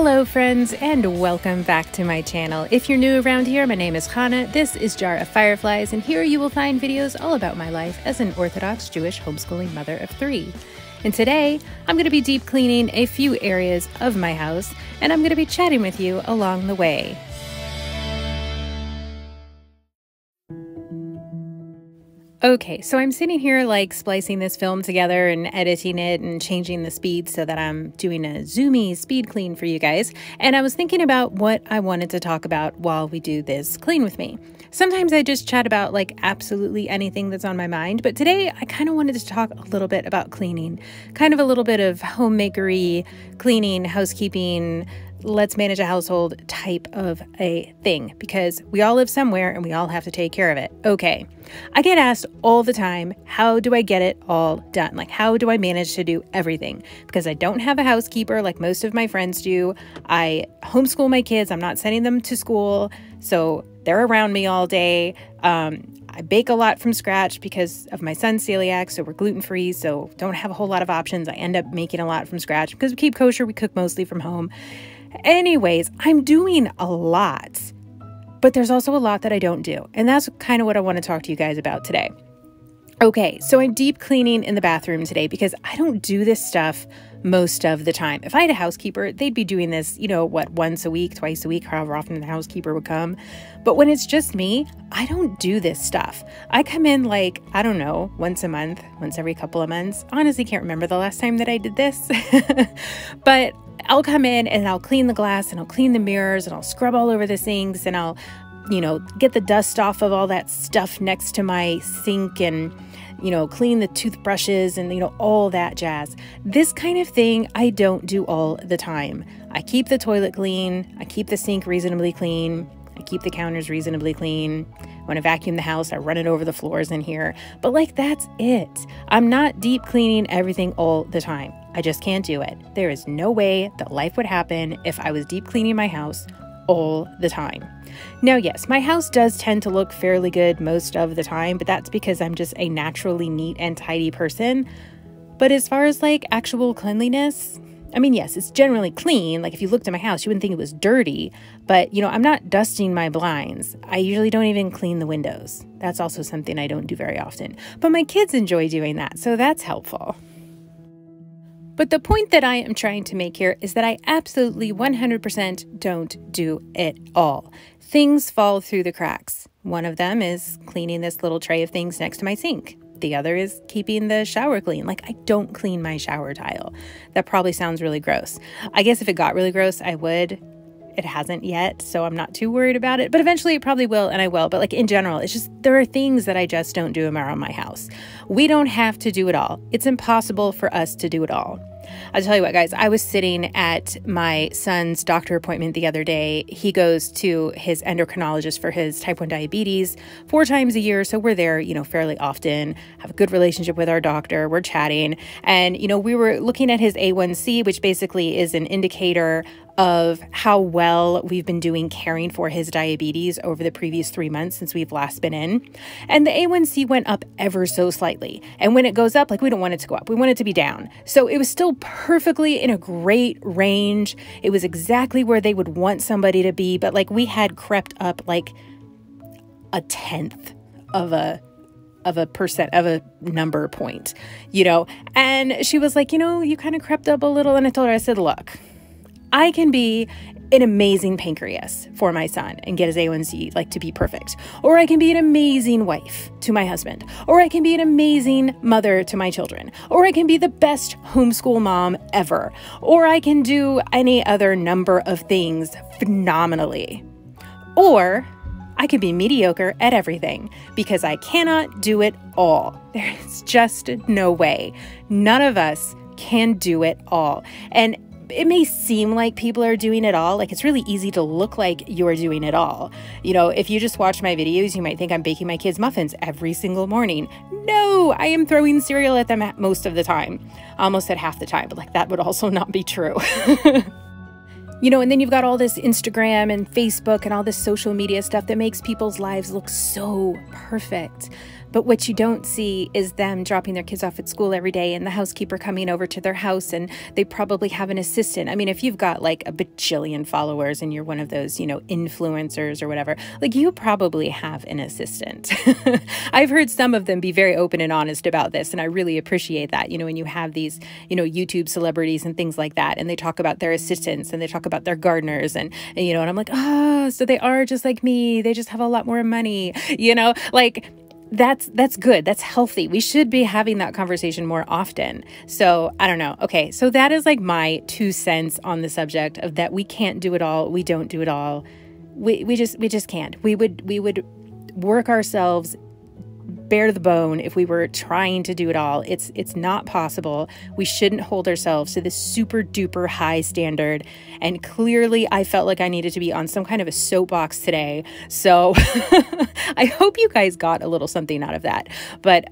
Hello friends, and welcome back to my channel. If you're new around here, my name is Hannah, this is Jar of Fireflies, and here you will find videos all about my life as an Orthodox Jewish homeschooling mother of 3. And today, I'm going to be deep cleaning a few areas of my house, and I'm going to be chatting with you along the way. Okay, so I'm sitting here like splicing this film together and editing it and changing the speed so that I'm doing a zoomy speed clean for you guys. And I was thinking about what I wanted to talk about while we do this clean with me. Sometimes I just chat about like absolutely anything that's on my mind, but today I kind of wanted to talk a little bit about cleaning, kind of a little bit of homemakery, cleaning, housekeeping, let's manage a household type of a thing, because we all live somewhere and we all have to take care of it. Okay, I get asked all the time, how do I get it all done? Like, how do I manage to do everything? Because I don't have a housekeeper like most of my friends do. I homeschool my kids. I'm not sending them to school, so they're around me all day. I bake a lot from scratch because of my son's celiac, so we're gluten-free, so don't have a whole lot of options. I end up making a lot from scratch. Because we keep kosher, we cook mostly from home. Anyways, I'm doing a lot, but there's also a lot that I don't do. And that's kind of what I want to talk to you guys about today. Okay, so I'm deep cleaning in the bathroom today because I don't do this stuff most of the time. If I had a housekeeper, they'd be doing this, you know, what, once a week, twice a week, however often the housekeeper would come. But when it's just me, I don't do this stuff. I come in like, I don't know, once a month, once every couple of months. Honestly, can't remember the last time that I did this. But I'll come in and I'll clean the glass and I'll clean the mirrors and I'll scrub all over the sinks and I'll, you know, get the dust off of all that stuff next to my sink and, you know, clean the toothbrushes and, you know, all that jazz. This kind of thing I don't do all the time. I keep the toilet clean. I keep the sink reasonably clean. I keep the counters reasonably clean. When I vacuum the house, I run it over the floors in here. But like, that's it. I'm not deep cleaning everything all the time. I just can't do it. There is no way that life would happen if I was deep cleaning my house all the time. Now, yes, my house does tend to look fairly good most of the time, but that's because I'm just a naturally neat and tidy person. But as far as like actual cleanliness, I mean, yes, it's generally clean. Like if you looked at my house, you wouldn't think it was dirty, but you know, I'm not dusting my blinds. I usually don't even clean the windows. That's also something I don't do very often, but my kids enjoy doing that, so that's helpful. But the point that I am trying to make here is that I absolutely 100% don't do it all. Things fall through the cracks. One of them is cleaning this little tray of things next to my sink. The other is keeping the shower clean. Like, I don't clean my shower tile. That probably sounds really gross. I guess if it got really gross, I would. It hasn't yet, so I'm not too worried about it. But eventually it probably will, and I will. But like in general, it's just, there are things that I just don't do around my house. We don't have to do it all. It's impossible for us to do it all. I'll tell you what, guys, I was sitting at my son's doctor appointment the other day. He goes to his endocrinologist for his type 1 diabetes 4 times a year. So we're there, you know, fairly often, have a good relationship with our doctor. We're chatting. And, you know, we were looking at his A1C, which basically is an indicator of how well we've been doing caring for his diabetes over the previous 3 months since we've last been in. And the A1C went up ever so slightly. And when it goes up, like, we don't want it to go up. We want it to be down. So it was still perfectly in a great range. It was exactly where they would want somebody to be. But like, we had crept up like a tenth of a number point, you know. And she was like, you know, you kind of crept up a little. And I told her, I said, look, I can be an amazing pancreas for my son and get his A1C like to be perfect. Or I can be an amazing wife to my husband. Or I can be an amazing mother to my children. Or I can be the best homeschool mom ever. Or I can do any other number of things phenomenally. Or I could be mediocre at everything, because I cannot do it all. There's just no way. None of us can do it all. And it may seem like people are doing it all. Like, it's really easy to look like you're doing it all. You know, if you just watch my videos, you might think I'm baking my kids muffins every single morning. No, I am throwing cereal at them most of the time. Almost at half the time, but like, that would also not be true. You know, and then you've got all this Instagram and Facebook and all this social media stuff that makes people's lives look so perfect. But what you don't see is them dropping their kids off at school every day and the housekeeper coming over to their house, and they probably have an assistant. I mean, if you've got like a bajillion followers and you're one of those, you know, influencers or whatever, like you probably have an assistant. I've heard some of them be very open and honest about this, and I really appreciate that. You know, when you have these, you know, YouTube celebrities and things like that, and they talk about their assistants and they talk about their gardeners and you know, and I'm like, oh, so they are just like me. They just have a lot more money, you know, like that's good. That's healthy. We should be having that conversation more often. So I don't know. Okay. So that is like my 2 cents on the subject of that. We can't do it all. We don't do it all. We just can't. We would work ourselves bare to the bone if we were trying to do it all. It's not possible. We shouldn't hold ourselves to this super duper high standard. And clearly I felt like I needed to be on some kind of a soapbox today. So I hope you guys got a little something out of that. But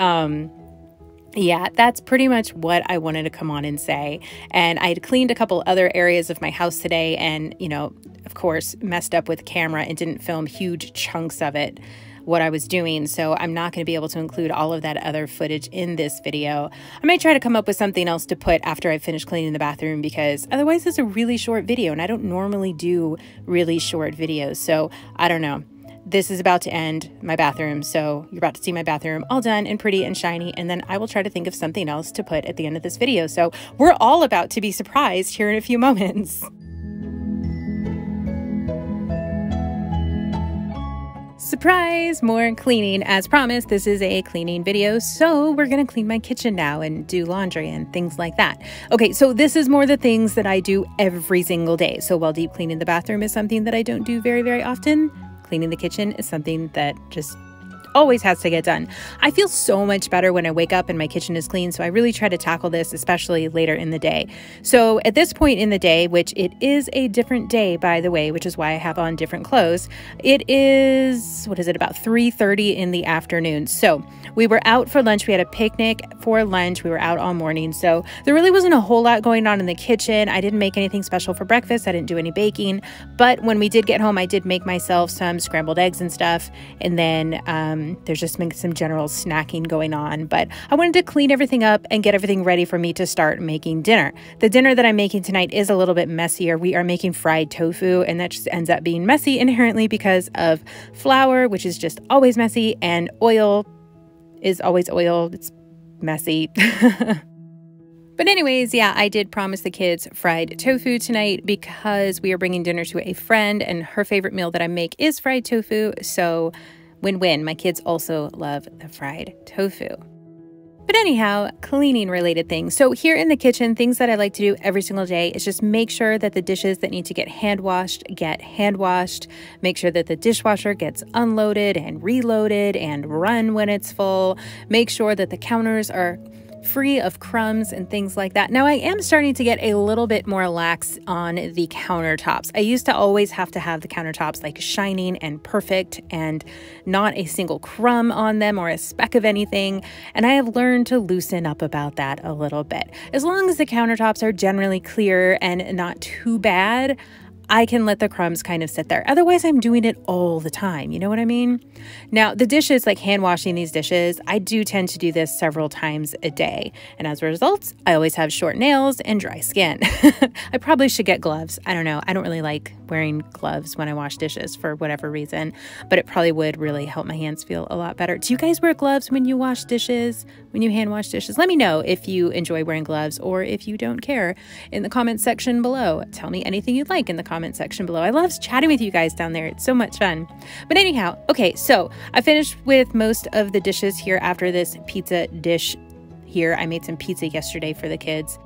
yeah, that's pretty much what I wanted to come on and say. And I had cleaned a couple other areas of my house today and, you know, of course, messed up with the camera and didn't film huge chunks of it, what I was doing. So I'm not going to be able to include all of that other footage in this video. I might try to come up with something else to put after I finish cleaning the bathroom, because otherwise it's a really short video and I don't normally do really short videos. So I don't know. This is about to end my bathroom. So you're about to see my bathroom all done and pretty and shiny. And then I will try to think of something else to put at the end of this video. So we're all about to be surprised here in a few moments. Surprise! More cleaning. As promised, this is a cleaning video, so we're gonna clean my kitchen now and do laundry and things like that. Okay, so this is more the things that I do every single day. So while deep cleaning the bathroom is something that I don't do very, very often, cleaning the kitchen is something that just always has to get done. I feel so much better when I wake up and my kitchen is clean, so I really try to tackle this, especially later in the day. So at this point in the day, which it is a different day, by the way, which is why I have on different clothes, it is, what is it, about 3:30 in the afternoon. So we were out for lunch. We had a picnic for lunch. We were out all morning, so there really wasn't a whole lot going on in the kitchen. I didn't make anything special for breakfast. I didn't do any baking, but when we did get home, I did make myself some scrambled eggs and stuff, and then there's just been some general snacking going on, but I wanted to clean everything up and get everything ready for me to start making dinner. The dinner that I'm making tonight is a little bit messier. We are making fried tofu, and that just ends up being messy inherently because of flour, which is just always messy, and oil is always oil. It's messy. But anyways, yeah, I did promise the kids fried tofu tonight because we are bringing dinner to a friend, and her favorite meal that I make is fried tofu. So win-win. My kids also love the fried tofu. But anyhow, cleaning related things. So here in the kitchen, things that I like to do every single day is just make sure that the dishes that need to get hand washed, make sure that the dishwasher gets unloaded and reloaded and run when it's full, make sure that the counters are free of crumbs and things like that. Now, I am starting to get a little bit more lax on the countertops. I used to always have to have the countertops like shining and perfect and not a single crumb on them or a speck of anything. And I have learned to loosen up about that a little bit. As long as the countertops are generally clear and not too bad, I can let the crumbs kind of sit there. Otherwise, I'm doing it all the time. You know what I mean? Now, the dishes, like hand washing these dishes, I do tend to do this several times a day. And as a result, I always have short nails and dry skin. I probably should get gloves. I don't know. I don't really like wearing gloves when I wash dishes for whatever reason, but it probably would really help my hands feel a lot better. Do you guys wear gloves when you wash dishes, when you hand wash dishes? Let me know if you enjoy wearing gloves or if you don't care in the comment section below. Tell me anything you'd like in the comment section below. I love chatting with you guys down there. It's so much fun. But anyhow, okay, so I finished with most of the dishes here after this pizza dish here. I made some pizza yesterday for the kids.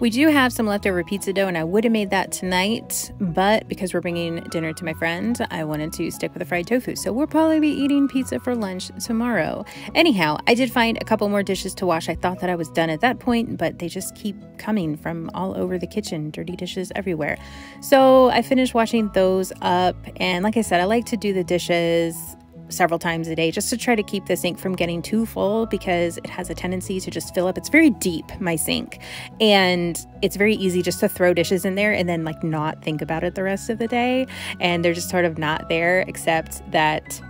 We do have some leftover pizza dough, and I would have made that tonight, but because we're bringing dinner to my friend, I wanted to stick with the fried tofu. So we'll probably be eating pizza for lunch tomorrow. Anyhow, I did find a couple more dishes to wash. I thought that I was done at that point, but they just keep coming from all over the kitchen, dirty dishes everywhere. So I finished washing those up, and like I said, I like to do the dishes several times a day just to try to keep the sink from getting too full, because it has a tendency to just fill up. It's very deep, my sink, and it's very easy just to throw dishes in there and then like not think about it the rest of the day, and they're just sort of not there, except that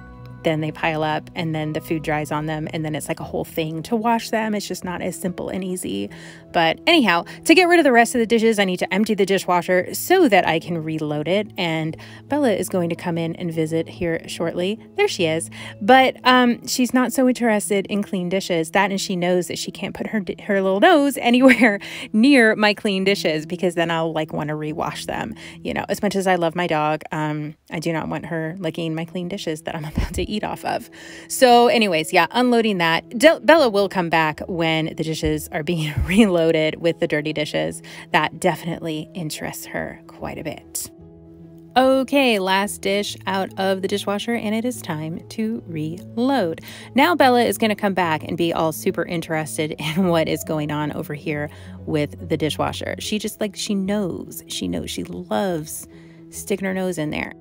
then they pile up and then the food dries on them, and then it's like a whole thing to wash them. It's just not as simple and easy. But anyhow, to get rid of the rest of the dishes, I need to empty the dishwasher so that I can reload it. And Bella is going to come in and visit here shortly. There she is. But she's not so interested in clean dishes. That, and she knows that she can't put her little nose anywhere near my clean dishes, because then I'll like want to rewash them. You know, as much as I love my dog, I do not want her licking my clean dishes that I'm about to eat off of. So anyways, yeah, unloading that. Bella will come back when the dishes are being reloaded with the dirty dishes. That definitely interests her quite a bit. Okay, last dish out of the dishwasher, and it is time to reload. Now Bella is going to come back and be all super interested in what is going on over here with the dishwasher. She just like, she knows she loves sticking her nose in there.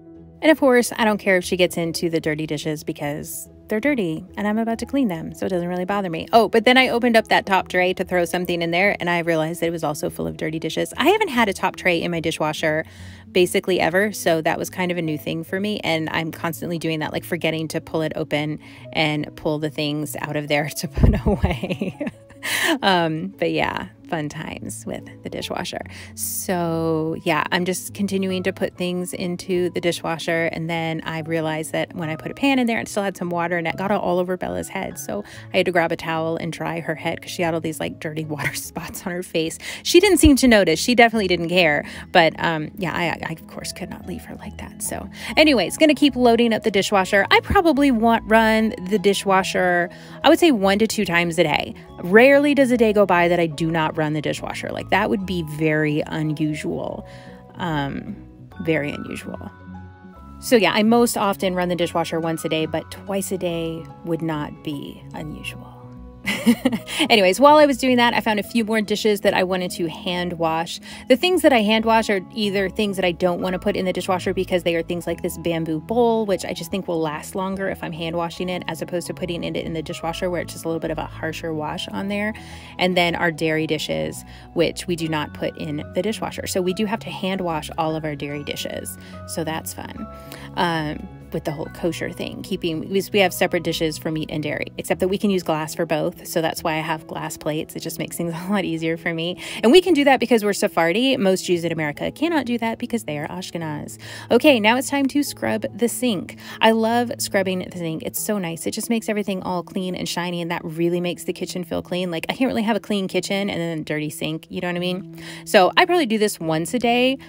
And of course, I don't care if she gets into the dirty dishes because they're dirty and I'm about to clean them, so it doesn't really bother me. Oh, but then I opened up that top tray to throw something in there, and I realized that it was also full of dirty dishes. I haven't had a top tray in my dishwasher basically ever, so that was kind of a new thing for me, and I'm constantly doing that, like forgetting to pull it open and pull the things out of there to put away. But yeah, fun times with the dishwasher. So yeah, I'm just continuing to put things into the dishwasher, and then I realized that when I put a pan in there, it still had some water and it got all over Bella's head. So I had to grab a towel and dry her head because she had all these like dirty water spots on her face. She didn't seem to notice. She definitely didn't care. But yeah, I of course could not leave her like that. So anyways, gonna keep loading up the dishwasher. I probably run the dishwasher, I would say 1 to 2 times a day. Rarely does a day go by that I do not run the dishwasher. Like that would be very unusual. Very unusual. So yeah, I most often run the dishwasher once a day, but twice a day would not be unusual. Anyways, while I was doing that, I found a few more dishes that I wanted to hand wash. The things that I hand wash are either things that I don't want to put in the dishwasher because they are things like this bamboo bowl, which I just think will last longer if I'm hand washing it, as opposed to putting it in the dishwasher where it's just a little bit of a harsher wash on there. And then our dairy dishes, which we do not put in the dishwasher. So we do have to hand wash all of our dairy dishes. So that's fun. With the whole kosher thing, we have separate dishes for meat and dairy, except that we can use glass for both. So that's why I have glass plates. It just makes things a lot easier for me. And we can do that because we're Sephardi. Most Jews in America cannot do that because they are Ashkenaz. Okay, now it's time to scrub the sink. I love scrubbing the sink. It's so nice. It just makes everything all clean and shiny, and that really makes the kitchen feel clean. Like I can't really have a clean kitchen and then a dirty sink. You know what I mean? So I probably do this once a day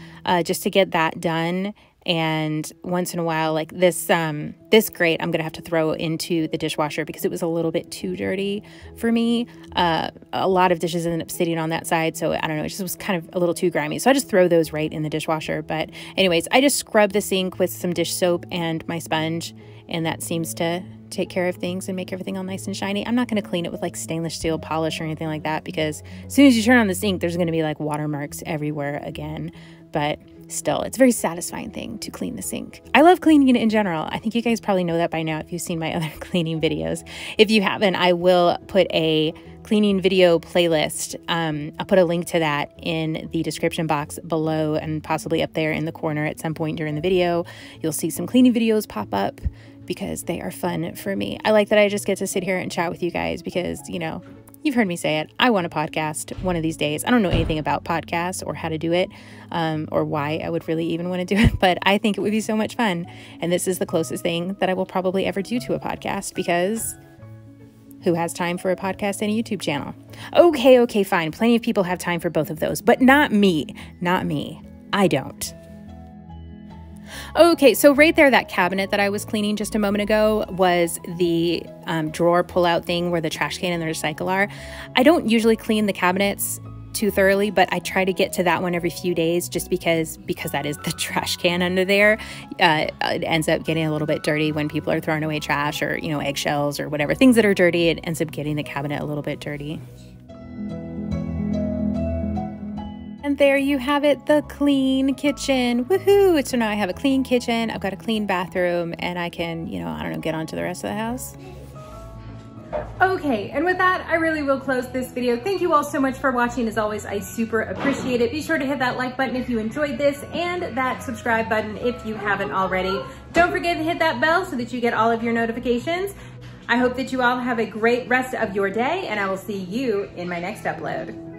just to get that done. And once in a while, like this grate, I'm going to have to throw into the dishwasher because it was a little bit too dirty for me. A lot of dishes ended up sitting on that side. So I don't know, it just was kind of a little too grimy. So I just throw those right in the dishwasher. But anyways, I just scrub the sink with some dish soap and my sponge, and that seems to take care of things and make everything all nice and shiny. I'm not going to clean it with like stainless steel polish or anything like that, because as soon as you turn on the sink, there's going to be like watermarks everywhere again. But still, it's a very satisfying thing to clean the sink. I love cleaning it in general. I think you guys probably know that by now if you've seen my other cleaning videos. If you haven't, I will put a cleaning video playlist. I'll put a link to that in the description box below and possibly up there in the corner at some point during the video. You'll see some cleaning videos pop up because they are fun for me. I like that I just get to sit here and chat with you guys because, you know, you've heard me say it. I want a podcast one of these days. I don't know anything about podcasts or how to do it or why I would really even want to do it, but I think it would be so much fun. And this is the closest thing that I will probably ever do to a podcast, because who has time for a podcast and a YouTube channel? Okay, fine. Plenty of people have time for both of those, but not me. Not me. I don't. Okay, so right there, that cabinet that I was cleaning just a moment ago was the drawer pull-out thing where the trash can and the recycle are. I don't usually clean the cabinets too thoroughly, but I try to get to that one every few days just because that is the trash can under there. It ends up getting a little bit dirty when people are throwing away trash or, you know, eggshells or whatever. Things that are dirty, it ends up getting the cabinet a little bit dirty. And there you have it, the clean kitchen. Woohoo! So now I have a clean kitchen, I've got a clean bathroom, and I can, you know, I don't know, get on to the rest of the house. Okay, and with that, I really will close this video. Thank you all so much for watching. As always, I super appreciate it. Be sure to hit that like button if you enjoyed this and that subscribe button if you haven't already. Don't forget to hit that bell so that you get all of your notifications. I hope that you all have a great rest of your day, and I will see you in my next upload.